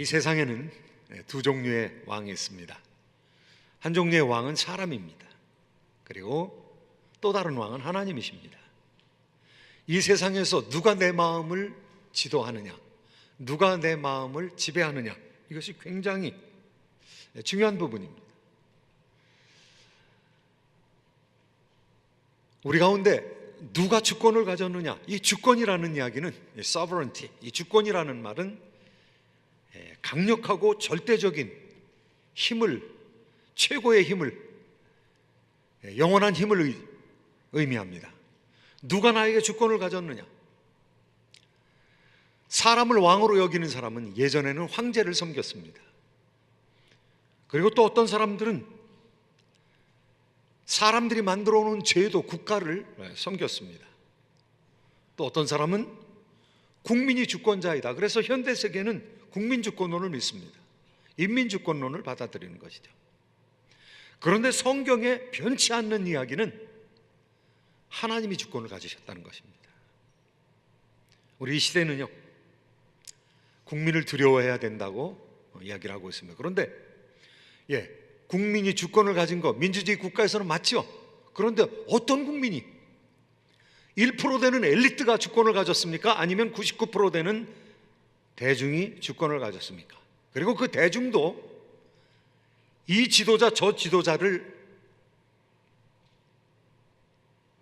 이 세상에는 두 종류의 왕이 있습니다. 한 종류의 왕은 사람입니다. 그리고 또 다른 왕은 하나님이십니다. 이 세상에서 누가 내 마음을 지도하느냐, 누가 내 마음을 지배하느냐, 이것이 굉장히 중요한 부분입니다. 우리 가운데 누가 주권을 가졌느냐, 이 주권이라는 이야기는 sovereignty, 이 주권이라는 말은 강력하고 절대적인 힘을, 최고의 힘을, 영원한 힘을 의미합니다. 누가 나에게 주권을 가졌느냐? 사람을 왕으로 여기는 사람은 예전에는 황제를 섬겼습니다. 그리고 또 어떤 사람들은 사람들이 만들어 놓은 제도, 국가를 섬겼습니다. 또 어떤 사람은 국민이 주권자이다. 그래서 현대 세계는 국민주권론을 믿습니다. 인민주권론을 받아들이는 것이죠. 그런데 성경에 변치 않는 이야기는 하나님이 주권을 가지셨다는 것입니다. 우리 이 시대는요, 국민을 두려워해야 된다고 이야기를 하고 있습니다. 그런데 국민이 주권을 가진 것, 민주주의 국가에서는 맞죠. 그런데 어떤 국민이 1% 되는 엘리트가 주권을 가졌습니까? 아니면 99% 되는 대중이 주권을 가졌습니까? 그리고 그 대중도 이 지도자 저 지도자를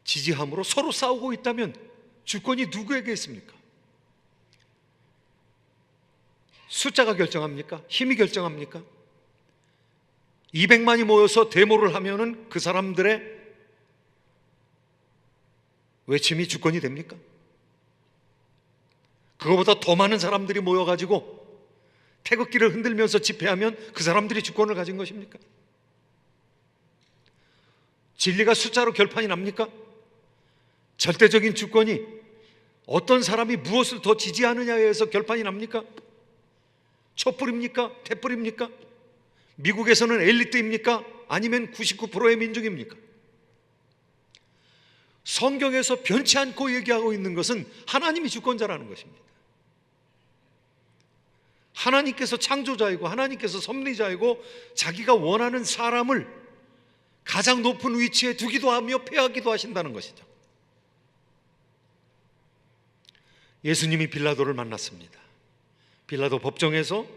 지지함으로 서로 싸우고 있다면 주권이 누구에게 있습니까? 숫자가 결정합니까? 힘이 결정합니까? 200만이 모여서 데모를 하면은 그 사람들의 외침이 주권이 됩니까? 그거보다 더 많은 사람들이 모여가지고 태극기를 흔들면서 집회하면 그 사람들이 주권을 가진 것입니까? 진리가 숫자로 결판이 납니까? 절대적인 주권이 어떤 사람이 무엇을 더 지지하느냐에 의해서 결판이 납니까? 촛불입니까? tet불입니까? 미국에서는 엘리트입니까? 아니면 99%의 민중입니까? 성경에서 변치 않고 얘기하고 있는 것은 하나님이 주권자라는 것입니다. 하나님께서 창조자이고 하나님께서 섭리자이고 자기가 원하는 사람을 가장 높은 위치에 두기도 하며 폐하기도 하신다는 것이죠. 예수님이 빌라도를 만났습니다. 빌라도 법정에서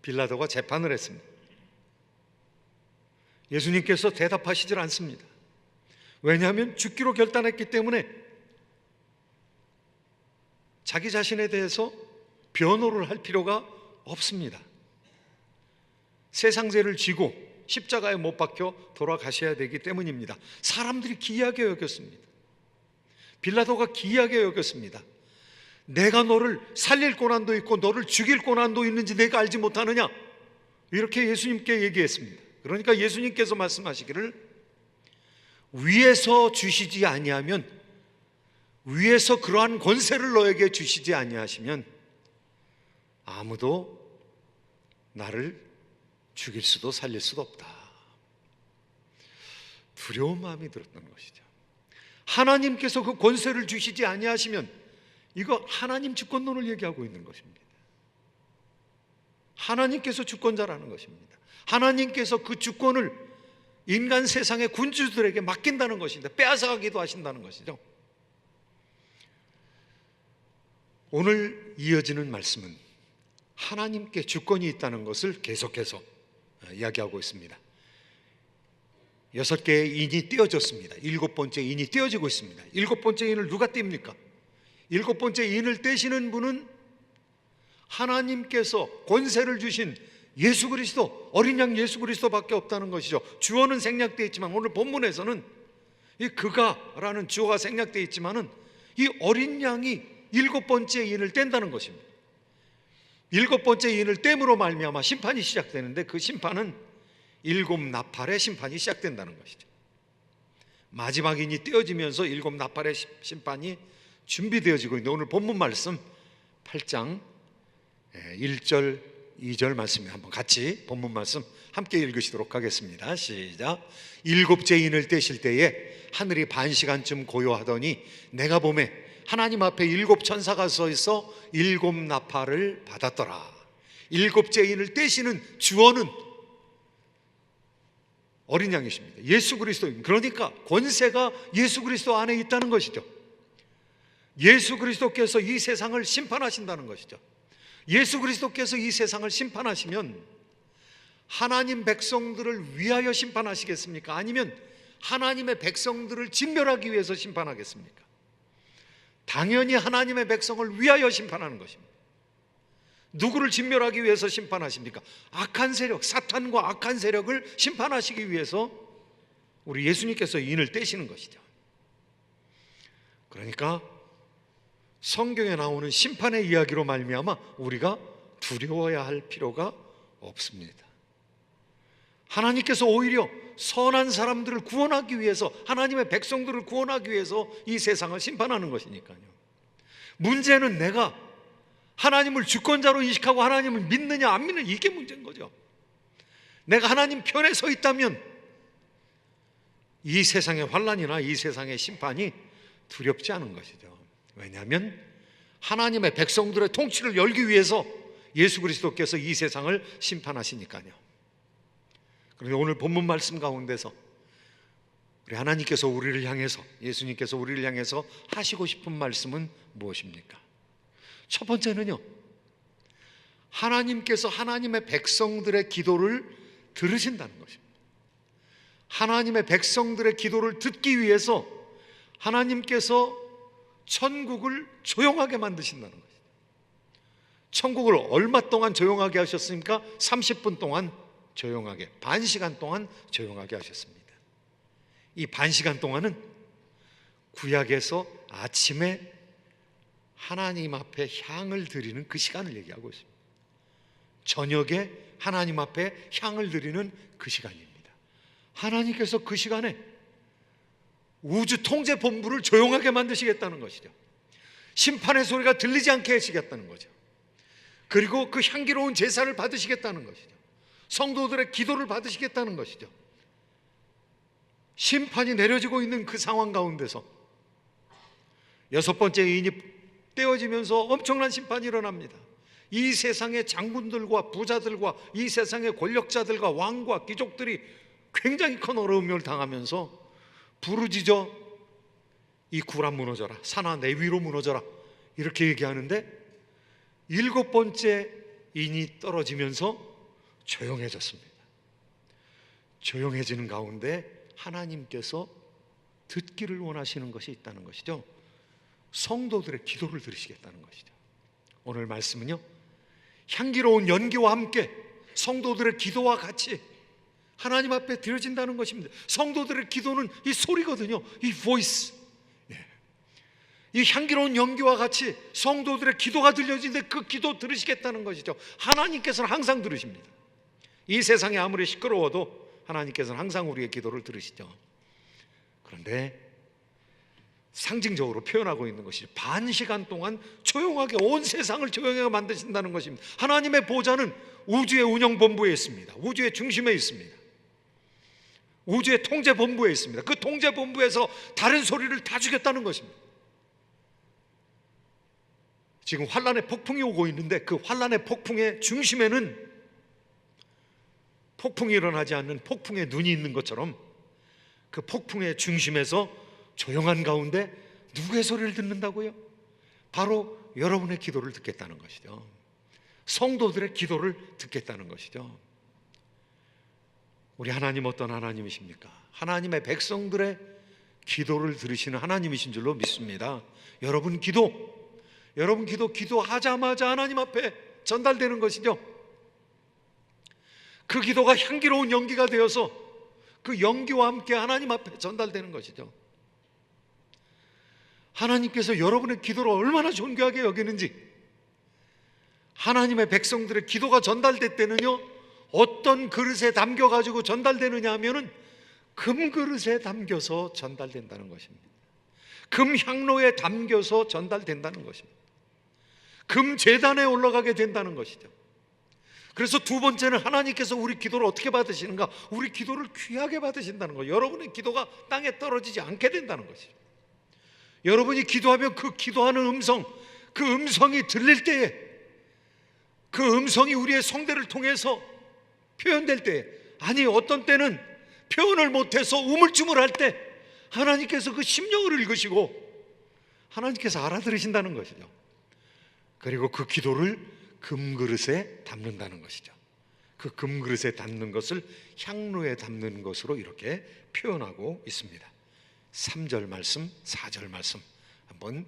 빌라도가 재판을 했습니다. 예수님께서 대답하시질 않습니다. 왜냐하면 죽기로 결단했기 때문에 자기 자신에 대해서 변호를 할 필요가 없습니다. 세상죄를 지고 십자가에 못 박혀 돌아가셔야 되기 때문입니다. 사람들이 기이하게 여겼습니다. 빌라도가 기이하게 여겼습니다. 내가 너를 살릴 고난도 있고 너를 죽일 고난도 있는지 내가 알지 못하느냐? 이렇게 예수님께 얘기했습니다. 그러니까 예수님께서 말씀하시기를 위에서 주시지 아니하면, 위에서 그러한 권세를 너에게 주시지 아니하시면 아무도 나를 죽일 수도 살릴 수도 없다. 두려운 마음이 들었던 것이죠. 하나님께서 그 권세를 주시지 아니하시면, 이거 하나님 주권론을 얘기하고 있는 것입니다. 하나님께서 주권자라는 것입니다. 하나님께서 그 주권을 인간 세상의 군주들에게 맡긴다는 것입니다. 빼앗아가기도 하신다는 것이죠. 오늘 이어지는 말씀은 하나님께 주권이 있다는 것을 계속해서 이야기하고 있습니다. 6개의 인이 떼어졌습니다. 7번째 인이 떼어지고 있습니다. 7번째 인을 누가 띱니까? 7번째 인을 떼시는 분은 하나님께서 권세를 주신 예수 그리스도, 어린 양 예수 그리스도밖에 없다는 것이죠. 주어는 생략되어 있지만 오늘 본문에서는 이 그가라는 주어가 생략되어 있지만은 이 어린 양이 7번째 인을 뗀다는 것입니다. 7번째 인을 땜으로 말미암아 심판이 시작되는데 그 심판은 7 나팔의 심판이 시작된다는 것이죠. 마지막 인이 떼어지면서 7 나팔의 심판이 준비되어지고 있는데 오늘 본문 말씀 8장 1절 2절 말씀에 한번 같이 본문 말씀 함께 읽으시도록 하겠습니다. 시작. 7째 인을 떼실 때에 하늘이 반시간쯤 고요하더니 내가 보매 하나님 앞에 7 천사가 서 있어 7 나팔을 받았더라. 일곱째 인을 떼시는 주어는 어린 양이십니다. 예수 그리스도입니다. 그러니까 권세가 예수 그리스도 안에 있다는 것이죠. 예수 그리스도께서 이 세상을 심판하신다는 것이죠. 예수 그리스도께서 이 세상을 심판하시면 하나님 백성들을 위하여 심판하시겠습니까? 아니면 하나님의 백성들을 진멸하기 위해서 심판하겠습니까? 당연히 하나님의 백성을 위하여 심판하는 것입니다. 누구를 진멸하기 위해서 심판하십니까? 악한 세력, 사탄과 악한 세력을 심판하시기 위해서 우리 예수님께서 인을 떼시는 것이죠. 그러니까 성경에 나오는 심판의 이야기로 말미암아 우리가 두려워야 할 필요가 없습니다. 하나님께서 오히려 선한 사람들을 구원하기 위해서, 하나님의 백성들을 구원하기 위해서 이 세상을 심판하는 것이니까요. 문제는 내가 하나님을 주권자로 인식하고 하나님을 믿느냐 안 믿느냐, 이게 문제인 거죠. 내가 하나님 편에 서 있다면 이 세상의 환난이나 이 세상의 심판이 두렵지 않은 것이죠. 왜냐하면 하나님의 백성들의 통치를 열기 위해서 예수 그리스도께서 이 세상을 심판하시니까요. 그런데 오늘 본문 말씀 가운데서 우리 하나님께서 우리를 향해서, 예수님께서 우리를 향해서 하시고 싶은 말씀은 무엇입니까? 첫 번째는요, 하나님께서 하나님의 백성들의 기도를 들으신다는 것입니다. 하나님의 백성들의 기도를 듣기 위해서 하나님께서 천국을 조용하게 만드신다는 것입니다. 천국을 얼마 동안 조용하게 하셨습니까? 30분 동안 조용하게, 반 시간 동안 조용하게 하셨습니다. 이 반 시간 동안은 구약에서 아침에 하나님 앞에 향을 드리는 그 시간을 얘기하고 있습니다. 저녁에 하나님 앞에 향을 드리는 그 시간입니다. 하나님께서 그 시간에 우주 통제 본부를 조용하게 만드시겠다는 것이죠. 심판의 소리가 들리지 않게 하시겠다는 거죠. 그리고 그 향기로운 제사를 받으시겠다는 것이죠. 성도들의 기도를 받으시겠다는 것이죠. 심판이 내려지고 있는 그 상황 가운데서 여섯 번째 인이 떼어지면서 엄청난 심판이 일어납니다. 이 세상의 장군들과 부자들과 이 세상의 권력자들과 왕과 귀족들이 굉장히 큰 어려움을 당하면서 부르짖어 이 구라 무너져라, 산아 내 위로 무너져라, 이렇게 얘기하는데 일곱 번째 인이 떨어지면서 조용해졌습니다. 조용해지는 가운데 하나님께서 듣기를 원하시는 것이 있다는 것이죠. 성도들의 기도를 들으시겠다는 것이죠. 오늘 말씀은요, 향기로운 연기와 함께 성도들의 기도와 같이 하나님 앞에 드려진다는 것입니다. 성도들의 기도는 이 소리거든요. 이 voice, 이 향기로운 연기와 같이 성도들의 기도가 들려지는데 그 기도 들으시겠다는 것이죠. 하나님께서는 항상 들으십니다. 이 세상이 아무리 시끄러워도 하나님께서는 항상 우리의 기도를 들으시죠. 그런데 상징적으로 표현하고 있는 것이 반 시간 동안 조용하게 온 세상을 조용하게 만드신다는 것입니다. 하나님의 보좌는 우주의 운영본부에 있습니다. 우주의 중심에 있습니다. 우주의 통제본부에 있습니다. 그 통제본부에서 다른 소리를 다 주겠다는 것입니다. 지금 환란의 폭풍이 오고 있는데 그 환란의 폭풍의 중심에는 폭풍이 일어나지 않는 폭풍의 눈이 있는 것처럼 그 폭풍의 중심에서 조용한 가운데 누구의 소리를 듣는다고요? 바로 여러분의 기도를 듣겠다는 것이죠. 성도들의 기도를 듣겠다는 것이죠. 우리 하나님 어떤 하나님이십니까? 하나님의 백성들의 기도를 들으시는 하나님이신 줄로 믿습니다. 여러분 기도하자마자 하나님 앞에 전달되는 것이죠. 그 기도가 향기로운 연기가 되어서 그 연기와 함께 하나님 앞에 전달되는 것이죠. 하나님께서 여러분의 기도를 얼마나 존귀하게 여기는지, 하나님의 백성들의 기도가 전달될 때는요, 어떤 그릇에 담겨가지고 전달되느냐 하면은 금그릇에 담겨서 전달된다는 것입니다. 금향로에 담겨서 전달된다는 것입니다. 금제단에 올라가게 된다는 것이죠. 그래서 두 번째는 하나님께서 우리 기도를 어떻게 받으시는가? 우리 기도를 귀하게 받으신다는 거예요. 여러분의 기도가 땅에 떨어지지 않게 된다는 것이죠. 여러분이 기도하면 그 기도하는 음성, 그 음성이 들릴 때에 그 음성이 우리의 성대를 통해서 표현될 때, 아니 어떤 때는 표현을 못해서 우물쭈물할 때 하나님께서 그 심령을 읽으시고 하나님께서 알아들으신다는 것이죠. 그리고 그 기도를 금그릇에 담는다는 것이죠. 그 금그릇에 담는 것을 향로에 담는 것으로 이렇게 표현하고 있습니다. 3절 말씀, 4절 말씀 한번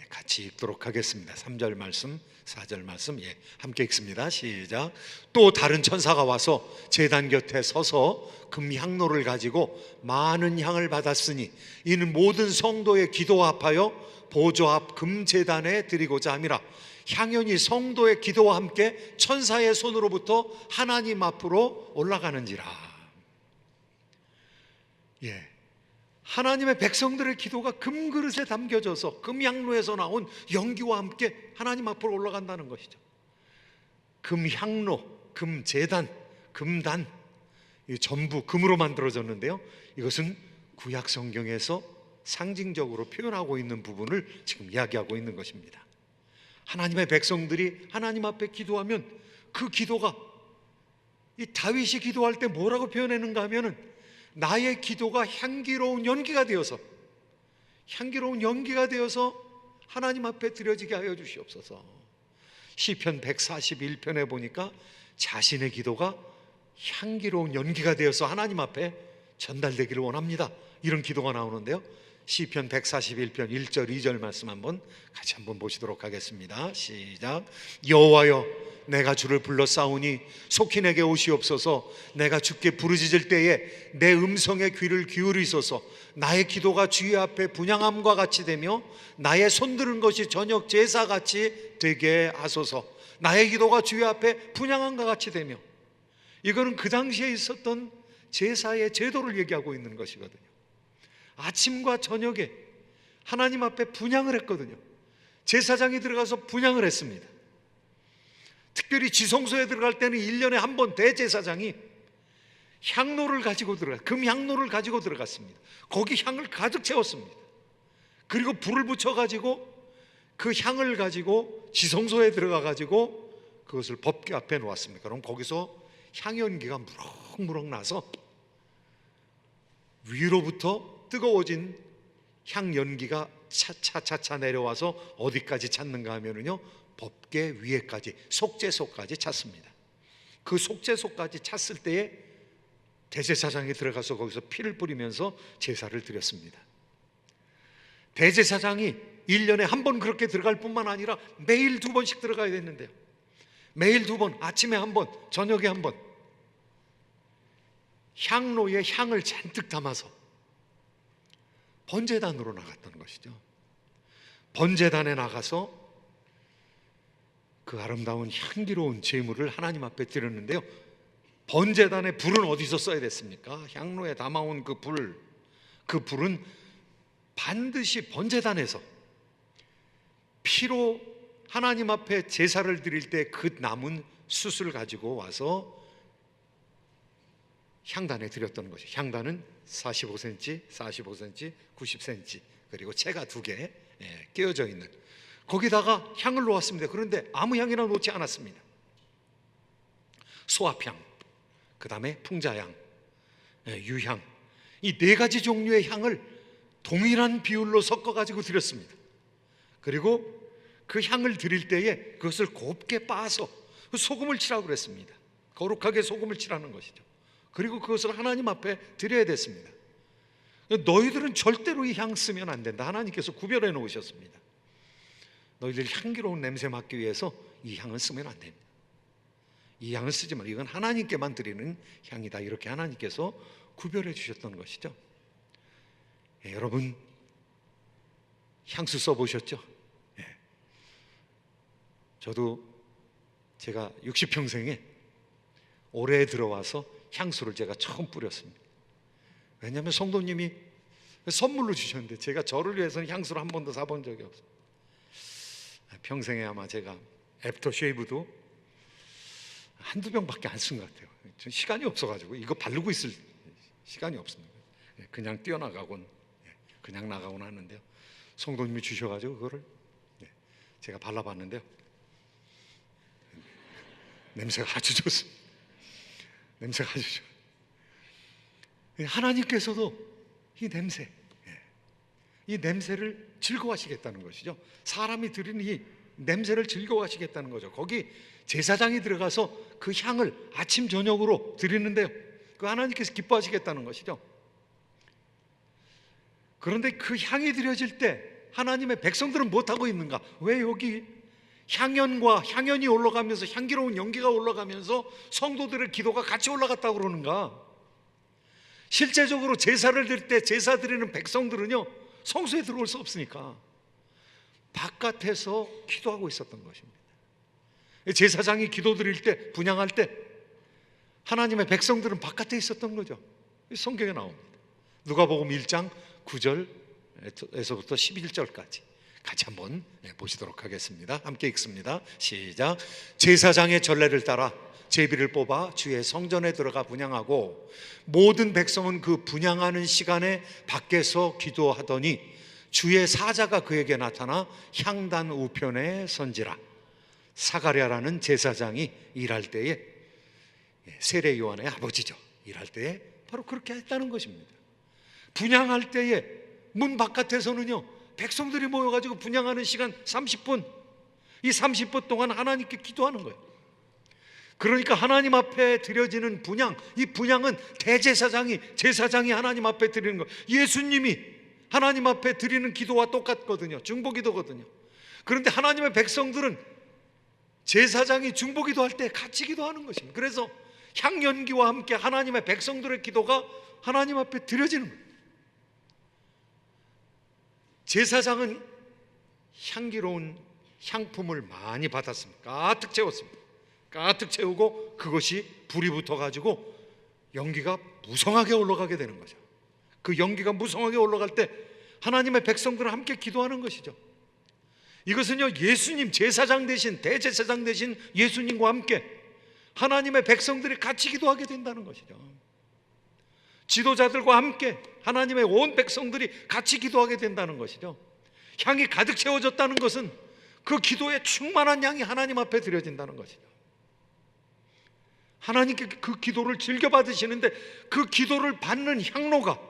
같이 읽도록 하겠습니다. 3절 말씀, 4절 말씀 함께 읽습니다. 시작. 또 다른 천사가 와서 제단 곁에 서서 금향로를 가지고 많은 향을 받았으니 이는 모든 성도의 기도와 합하여 보좌 앞 금제단에 드리고자 함이라. 향연이 성도의 기도와 함께 천사의 손으로부터 하나님 앞으로 올라가는지라. 하나님의 백성들의 기도가 금그릇에 담겨져서 금향로에서 나온 연기와 함께 하나님 앞으로 올라간다는 것이죠. 금향로, 금제단, 금단, 전부 금으로 만들어졌는데요, 이것은 구약 성경에서 상징적으로 표현하고 있는 부분을 지금 이야기하고 있는 것입니다. 하나님의 백성들이 하나님 앞에 기도하면 그 기도가, 이 다윗이 기도할 때 뭐라고 표현했는가 하면은 나의 기도가 향기로운 연기가 되어서 하나님 앞에 드려지게 하여 주시옵소서. 시편 141편에 보니까 자신의 기도가 향기로운 연기가 되어서 하나님 앞에 전달되기를 원합니다, 이런 기도가 나오는데요, 시편 141편 1절 2절 말씀 같이 한번 보시도록 하겠습니다. 시작. 여호와여, 내가 주를 불러 싸우니 속히 내게 오시옵소서. 내가 주께 부르짖을 때에 내 음성에 귀를 기울이소서. 나의 기도가 주의 앞에 분향함과 같이 되며 나의 손드는 것이 저녁 제사같이 되게 하소서. 나의 기도가 주의 앞에 분향함과 같이 되며, 이거는 그 당시에 있었던 제사의 제도를 얘기하고 있는 것이거든요. 아침과 저녁에 하나님 앞에 분향을 했거든요. 제사장이 들어가서 분향을 했습니다. 특별히 지성소에 들어갈 때는 1년에 한 번 대제사장이 향로를 가지고 금향로를 가지고 들어갔습니다. 거기 향을 가득 채웠습니다. 그리고 불을 붙여가지고 그 향을 가지고 지성소에 들어가가지고 그것을 법궤 앞에 놓았습니다. 그럼 거기서 향연기가 무럭무럭 나서 위로부터 뜨거워진 향연기가 차차차차 내려와서 어디까지 찼는가 하면은요, 법궤 위에까지, 속죄소까지 찼습니다. 그 속죄소까지 찼을 때에 대제사장이 들어가서 거기서 피를 뿌리면서 제사를 드렸습니다. 대제사장이 1년에 한 번 그렇게 들어갈 뿐만 아니라 매일 2번씩 들어가야 됐는데요, 매일 2번, 아침에 한 번, 저녁에 한 번, 향로에 향을 잔뜩 담아서 번제단으로 나갔던 것이죠. 번제단에 나가서 그 아름다운 향기로운 제물을 하나님 앞에 드렸는데요, 번제단의 불은 어디서 써야 됐습니까? 향로에 담아온 그 불은 반드시 번제단에서 피로 하나님 앞에 제사를 드릴 때 그 남은 숯을 가지고 와서 향단에 드렸던 것이, 향단은 45cm, 45cm, 90cm, 그리고 채가 2개 끼어져 있는, 거기다가 향을 놓았습니다. 그런데 아무 향이나 놓지 않았습니다. 소합향, 그 다음에 풍자향, 유향, 이 4가지 종류의 향을 동일한 비율로 섞어가지고 드렸습니다. 그리고 그 향을 드릴 때에 그것을 곱게 빻아서 소금을 치라고 그랬습니다. 거룩하게 소금을 치라는 것이죠. 그리고 그것을 하나님 앞에 드려야 됐습니다. 너희들은 절대로 이 향 쓰면 안 된다, 하나님께서 구별해 놓으셨습니다. 너희들 향기로운 냄새 맡기 위해서 이 향은 쓰면 안 됩니다. 이 향을 쓰지 말고 이건 하나님께만 드리는 향이다, 이렇게 하나님께서 구별해 주셨던 것이죠. 여러분 향수 써보셨죠? 저도 제가 60평생에 올해 들어와서 향수를 제가 처음 뿌렸습니다. 왜냐하면 성도님이 선물로 주셨는데 제가 저를 위해서는 향수를 한 번도 사본 적이 없어요. 평생에 아마 제가 애프터 쉐이브도 한두 병밖에 안 쓴 것 같아요. 전 시간이 없어가지고 이거 바르고 있을 시간이 없습니다. 그냥 뛰어나가곤, 그냥 나가곤 하는데요, 성도님이 주셔가지고 그거를 제가 발라봤는데요, 냄새가 아주 좋습니다. 냄새가 아주 좋습니다. 하나님께서도 이 냄새를 즐거워하시겠다는 것이죠. 사람이 드리는 이 냄새를 즐거워하시겠다는 거죠. 거기 제사장이 들어가서 그 향을 아침 저녁으로 드리는데요, 그 하나님께서 기뻐하시겠다는 것이죠. 그런데 그 향이 드려질 때 하나님의 백성들은 못하고 있는가? 왜 여기 향연이 올라가면서, 향기로운 연기가 올라가면서 성도들의 기도가 같이 올라갔다고 그러는가? 실제적으로 제사를 드릴 때 제사 드리는 백성들은요, 성소에 들어올 수 없으니까 바깥에서 기도하고 있었던 것입니다. 제사장이 기도 드릴 때, 분향할 때 하나님의 백성들은 바깥에 있었던 거죠. 성경에 나옵니다. 누가복음 1장 9절에서부터 11절까지 같이 한번 보시도록 하겠습니다. 함께 읽습니다. 시작. 제사장의 전례를 따라 제비를 뽑아 주의 성전에 들어가 분향하고 모든 백성은 그 분향하는 시간에 밖에서 기도하더니 주의 사자가 그에게 나타나 향단 우편에 선지라. 사가랴라는 제사장이 일할 때에, 세례 요한의 아버지죠, 일할 때에 바로 그렇게 했다는 것입니다. 분향할 때에 문 바깥에서는요, 백성들이 모여가지고 분향하는 시간 30분, 이 30분 동안 하나님께 기도하는 거예요. 그러니까 하나님 앞에 드려지는 분향, 이 분향은 제사장이 하나님 앞에 드리는 거, 예수님이 하나님 앞에 드리는 기도와 똑같거든요. 중보기도거든요. 그런데 하나님의 백성들은 제사장이 중보기도 할 때 같이 기도하는 것입니다. 그래서 향연기와 함께 하나님의 백성들의 기도가 하나님 앞에 드려지는 거예요. 제사장은 향기로운 향품을 많이 받았습니다. 가득 채웠습니다. 가득 채우고 그것이 불이 붙어가지고 연기가 무성하게 올라가게 되는 거죠. 그 연기가 무성하게 올라갈 때 하나님의 백성들은 함께 기도하는 것이죠. 이것은요, 예수님, 제사장 대신, 대제사장 대신 예수님과 함께 하나님의 백성들이 같이 기도하게 된다는 것이죠. 지도자들과 함께 하나님의 온 백성들이 같이 기도하게 된다는 것이죠. 향이 가득 채워졌다는 것은 그 기도에 충만한 양이 하나님 앞에 드려진다는 것이죠. 하나님께 그 기도를 즐겨 받으시는데 그 기도를 받는 향로가,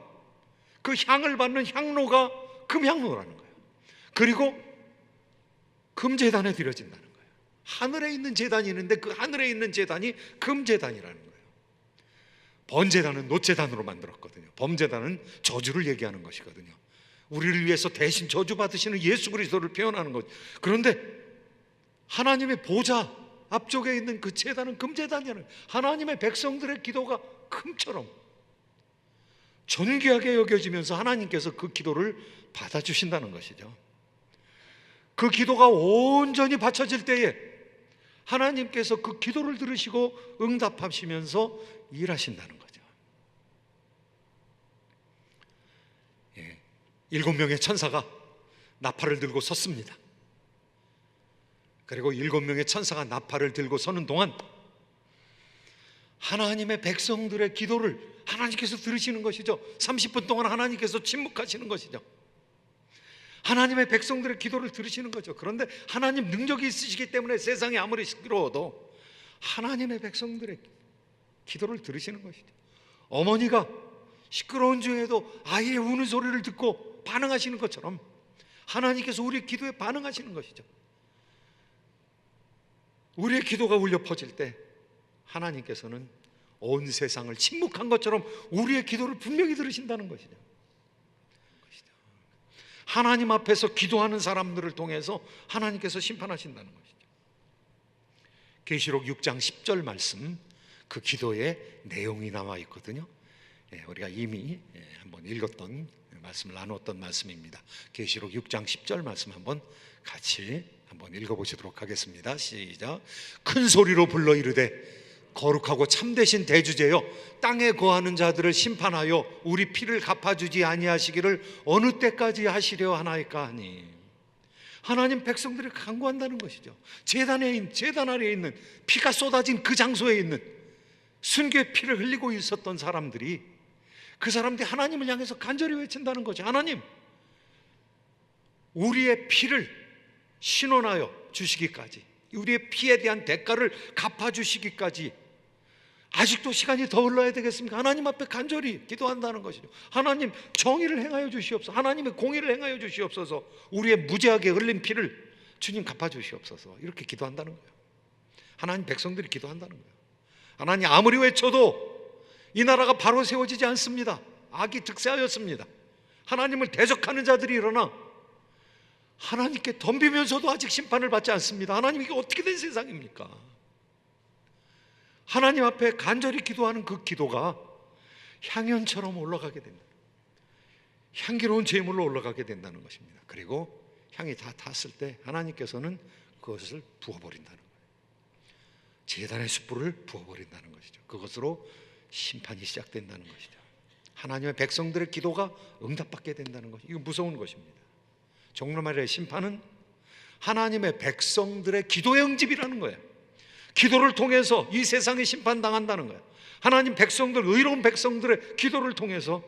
그 향을 받는 향로가 금향로라는 거예요. 그리고 금제단에 드려진다는 거예요. 하늘에 있는 제단이 있는데 그 하늘에 있는 제단이 금제단이라는 거예요. 번제단은 놋제단으로 만들었거든요. 범제단은 저주를 얘기하는 것이거든요. 우리를 위해서 대신 저주 받으시는 예수 그리스도를 표현하는 것. 그런데 하나님의 보좌 앞쪽에 있는 그 제단은 금제단이라는, 하나님의 백성들의 기도가 금처럼 존귀하게 여겨지면서 하나님께서 그 기도를 받아주신다는 것이죠. 그 기도가 온전히 바쳐질 때에 하나님께서 그 기도를 들으시고 응답하시면서 일하신다는 거죠. 7명의 천사가 나팔을 들고 섰습니다. 그리고 7명의 천사가 나팔을 들고 서는 동안 하나님의 백성들의 기도를 하나님께서 들으시는 것이죠. 30분 동안 하나님께서 침묵하시는 것이죠. 하나님의 백성들의 기도를 들으시는 거죠. 그런데 하나님 능력이 있으시기 때문에 세상이 아무리 시끄러워도 하나님의 백성들의 기도를 들으시는 것이죠. 어머니가 시끄러운 중에도 아이의 우는 소리를 듣고 반응하시는 것처럼 하나님께서 우리의 기도에 반응하시는 것이죠. 우리의 기도가 울려 퍼질 때 하나님께서는 온 세상을 침묵한 것처럼 우리의 기도를 분명히 들으신다는 것이죠. 하나님 앞에서 기도하는 사람들을 통해서 하나님께서 심판하신다는 것이죠. 계시록 6장 10절 말씀, 그 기도의 내용이 나와 있거든요. 우리가 이미 한번 읽었던 말씀을 나눴던 말씀입니다. 계시록 6장 10절 말씀 한번 같이 한번 읽어보시도록 하겠습니다. 시작. 큰 소리로 불러 이르되 거룩하고 참되신 대주제여, 땅에 거하는 자들을 심판하여 우리 피를 갚아주지 아니하시기를 어느 때까지 하시려 하나이까 하니. 하나님 백성들을 간구한다는 것이죠. 제단 아래에 있는, 피가 쏟아진 그 장소에 있는 순교의 피를 흘리고 있었던 사람들이, 그 사람들이 하나님을 향해서 간절히 외친다는 거죠. 하나님, 우리의 피를 신원하여 주시기까지 우리의 피에 대한 대가를 갚아주시기까지 아직도 시간이 더 흘러야 되겠습니까? 하나님 앞에 간절히 기도한다는 것이죠. 하나님, 정의를 행하여 주시옵소서. 하나님의 공의를 행하여 주시옵소서. 우리의 무죄하게 흘린 피를 주님 갚아주시옵소서. 이렇게 기도한다는 거예요. 하나님 백성들이 기도한다는 거예요. 하나님, 아무리 외쳐도 이 나라가 바로 세워지지 않습니다. 악이 득세하였습니다. 하나님을 대적하는 자들이 일어나 하나님께 덤비면서도 아직 심판을 받지 않습니다. 하나님, 이게 어떻게 된 세상입니까? 하나님 앞에 간절히 기도하는 그 기도가 향연처럼 올라가게 된다. 향기로운 제물로 올라가게 된다는 것입니다. 그리고 향이 다 탔을 때 하나님께서는 그것을 부어버린다는 거예요. 제단의 숯불을 부어버린다는 것이죠. 그것으로 심판이 시작된다는 것이죠. 하나님의 백성들의 기도가 응답받게 된다는 것이죠. 이거 무서운 것입니다. 종말의 심판은 하나님의 백성들의 기도의 응집이라는 거예요. 기도를 통해서 이 세상이 심판당한다는 거예요. 하나님 백성들, 의로운 백성들의 기도를 통해서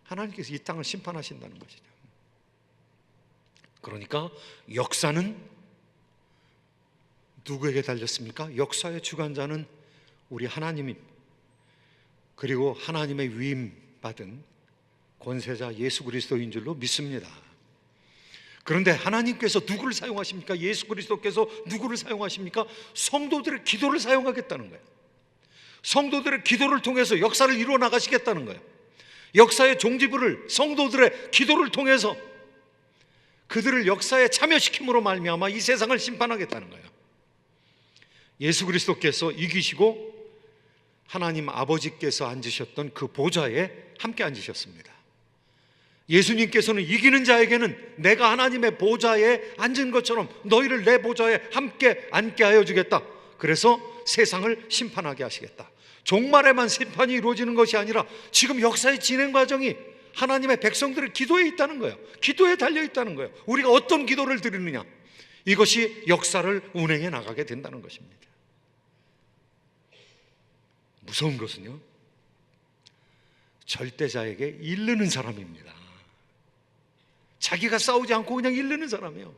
하나님께서 이 땅을 심판하신다는 것이죠. 그러니까 역사는 누구에게 달렸습니까? 역사의 주관자는 우리 하나님입니다. 그리고 하나님의 위임받은 권세자 예수 그리스도인 줄로 믿습니다. 그런데 하나님께서 누구를 사용하십니까? 예수 그리스도께서 누구를 사용하십니까? 성도들의 기도를 사용하겠다는 거예요. 성도들의 기도를 통해서 역사를 이루어 나가시겠다는 거예요. 역사의 종지부를 성도들의 기도를 통해서 그들을 역사에 참여시킴으로 말미암아 이 세상을 심판하겠다는 거예요. 예수 그리스도께서 이기시고 하나님 아버지께서 앉으셨던 그 보좌에 함께 앉으셨습니다. 예수님께서는 이기는 자에게는 내가 하나님의 보좌에 앉은 것처럼 너희를 내 보좌에 함께 앉게 하여 주겠다. 그래서 세상을 심판하게 하시겠다. 종말에만 심판이 이루어지는 것이 아니라 지금 역사의 진행 과정이 하나님의 백성들의 기도에 있다는 거예요. 기도에 달려 있다는 거예요. 우리가 어떤 기도를 드리느냐, 이것이 역사를 운행해 나가게 된다는 것입니다. 무서운 것은요, 절대자에게 이르는 사람입니다. 자기가 싸우지 않고 그냥 이르는 사람이에요.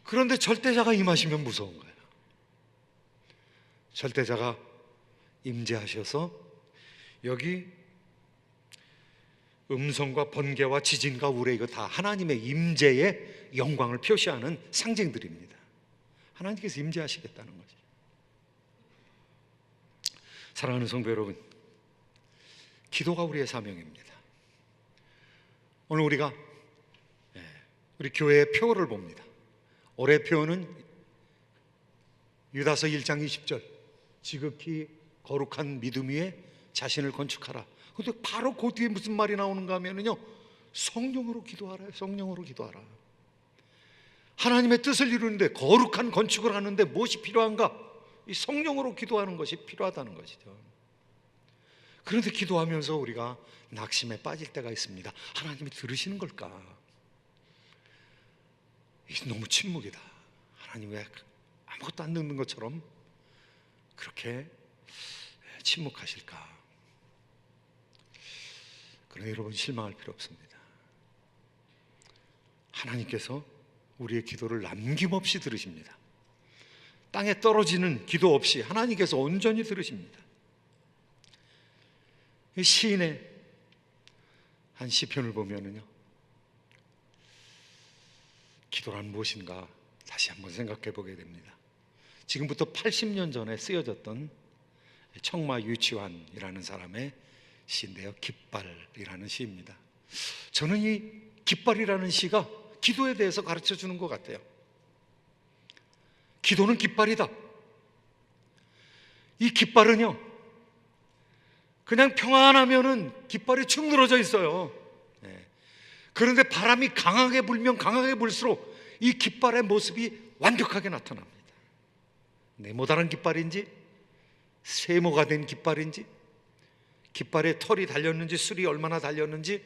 그런데 절대자가 임하시면 무서운 거예요. 절대자가 임재하셔서 여기 음성과 번개와 지진과 우레, 이거 다 하나님의 임재의 영광을 표시하는 상징들입니다. 하나님께서 임재하시겠다는 거죠. 사랑하는 성도 여러분, 기도가 우리의 사명입니다. 오늘 우리가 우리 교회의 표어를 봅니다. 올해 표어는 유다서 1장 20절, 지극히 거룩한 믿음 위에 자신을 건축하라. 근데 바로 그 뒤에 무슨 말이 나오는가 하면요, 성령으로 기도하라. 성령으로 기도하라. 하나님의 뜻을 이루는데, 거룩한 건축을 하는데 무엇이 필요한가? 이 성령으로 기도하는 것이 필요하다는 것이죠. 그런데 기도하면서 우리가 낙심에 빠질 때가 있습니다. 하나님이 들으시는 걸까? 이게 너무 침묵이다. 하나님 왜 아무것도 안 듣는 것처럼 그렇게 침묵하실까? 그러나 여러분, 실망할 필요 없습니다. 하나님께서 우리의 기도를 남김없이 들으십니다. 땅에 떨어지는 기도 없이 하나님께서 온전히 들으십니다. 시인의 한 시편을 보면은요, 기도란 무엇인가 다시 한번 생각해 보게 됩니다. 지금부터 80년 전에 쓰여졌던 청마 유치환이라는 사람의 시인데요, 깃발이라는 시입니다. 저는 이 깃발이라는 시가 기도에 대해서 가르쳐 주는 것 같아요. 기도는 깃발이다. 이 깃발은요, 그냥 평안하면은 깃발이 축 늘어져 있어요. 그런데 바람이 강하게 불면 강하게 불수록 이 깃발의 모습이 완벽하게 나타납니다. 네모다란 깃발인지 세모가 된 깃발인지, 깃발에 털이 달렸는지 술이 얼마나 달렸는지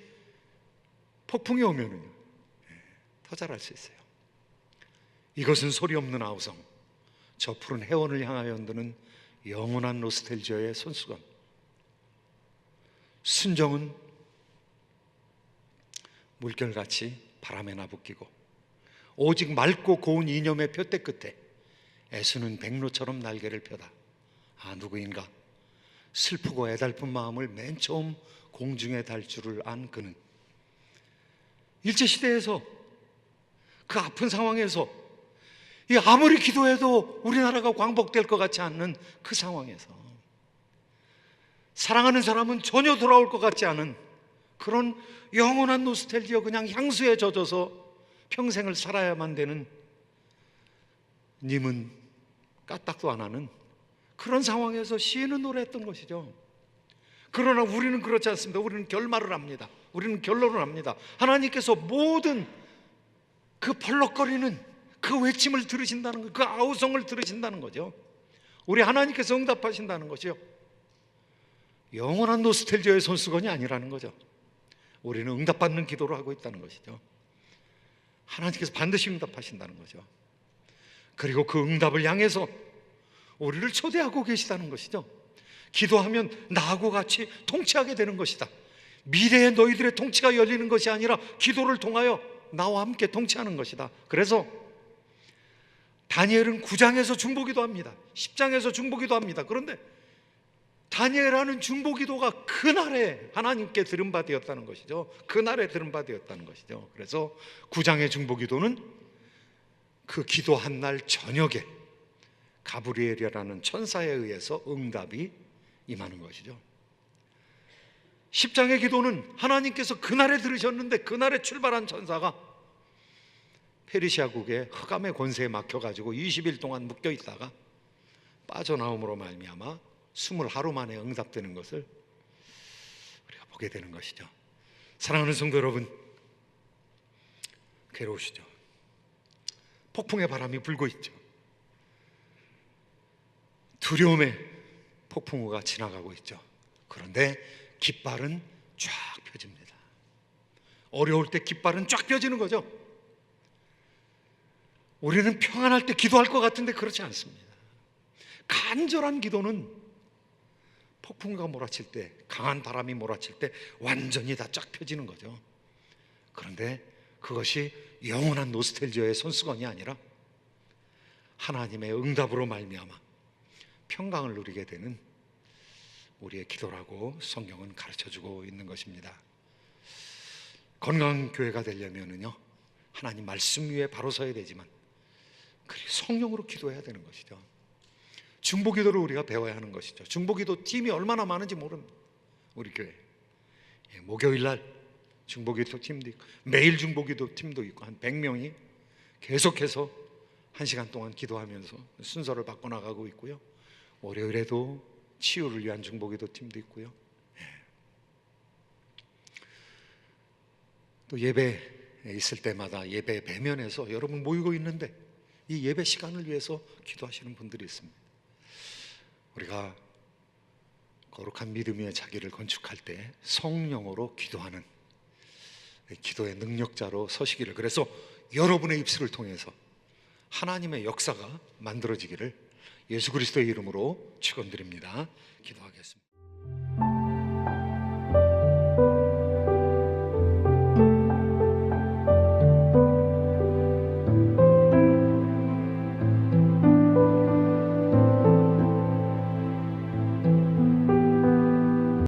폭풍이 오면은요, 더 잘 알 수 있어요. 이것은 소리 없는 아우성, 저 푸른 해원을 향하여 흔드는 영원한 노스텔지어의 손수건. 순정은 물결같이 바람에 나부끼고 오직 맑고 고운 이념의 표대 끝에 애수는 백로처럼 날개를 펴다. 누구인가? 슬프고 애달픈 마음을 맨 처음 공중에 달 줄을 안 그는, 일제시대에서 그 아픈 상황에서 아무리 기도해도 우리나라가 광복될 것 같지 않는 그 상황에서 사랑하는 사람은 전혀 돌아올 것 같지 않은 그런 영원한 노스텔지어, 그냥 향수에 젖어서 평생을 살아야만 되는 님은 까딱도 안 하는 그런 상황에서 시인은 노래했던 것이죠. 그러나 우리는 그렇지 않습니다. 우리는 결말을 합니다. 우리는 결론을 합니다. 하나님께서 모든 그 펄럭거리는 그 외침을 들으신다는 거, 그 아우성을 들으신다는 거죠. 우리 하나님께서 응답하신다는 것이요. 영원한 노스텔지어의 손수건이 아니라는 거죠. 우리는 응답받는 기도를 하고 있다는 것이죠. 하나님께서 반드시 응답하신다는 거죠. 그리고 그 응답을 향해서 우리를 초대하고 계시다는 것이죠. 기도하면 나하고 같이 통치하게 되는 것이다. 미래의 너희들의 통치가 열리는 것이 아니라 기도를 통하여 나와 함께 통치하는 것이다. 그래서 다니엘은 9장에서 중보기도 합니다. 10장에서 중보기도 합니다. 그런데 다니엘하는 중보기도가 그날에 하나님께 들은 바 되었다는 것이죠. 그날에 들은 바 되었다는 것이죠. 그래서 9장의 중보기도는 그 기도한 날 저녁에 가브리엘이라는 천사에 의해서 응답이 임하는 것이죠. 10장의 기도는 하나님께서 그날에 들으셨는데 그날에 출발한 천사가 페르시아국의 흑암의 권세에 막혀가지고 20일 동안 묶여 있다가 빠져나옴으로 말미암아 20하루 만에 응답되는 것을 우리가 보게 되는 것이죠. 사랑하는 성도 여러분, 괴로우시죠? 폭풍의 바람이 불고 있죠. 두려움의 폭풍우가 지나가고 있죠. 그런데 깃발은 쫙 펴집니다. 어려울 때 깃발은 쫙 펴지는 거죠. 우리는 평안할 때 기도할 것 같은데 그렇지 않습니다. 간절한 기도는 폭풍우가 몰아칠 때, 강한 바람이 몰아칠 때 완전히 다 쫙 펴지는 거죠. 그런데 그것이 영원한 노스텔지어의 손수건이 아니라 하나님의 응답으로 말미암아 평강을 누리게 되는 우리의 기도라고 성경은 가르쳐주고 있는 것입니다. 건강한 교회가 되려면은요, 하나님 말씀 위에 바로 서야 되지만 그리고 성령으로 기도해야 되는 것이죠. 중보기도를 우리가 배워야 하는 것이죠. 중보기도 팀이 얼마나 많은지 모릅니다. 우리 교회 목요일 날 중보기도 팀도 있고 매일 중보기도 팀도 있고 한 100명이 계속해서 1시간 동안 기도하면서 순서를 바꿔나가고 있고요. 월요일에도 치유를 위한 중보기도 팀도 있고요. 또 예배에 있을 때마다 예배 배면에서 여러분 모이고 있는데 이 예배 시간을 위해서 기도하시는 분들이 있습니다. 우리가 거룩한 믿음 위에 자기를 건축할 때 성령으로 기도하는 기도의 능력자로 서시기를, 그래서 여러분의 입술을 통해서 하나님의 역사가 만들어지기를 예수 그리스도의 이름으로 축원드립니다. 기도하겠습니다.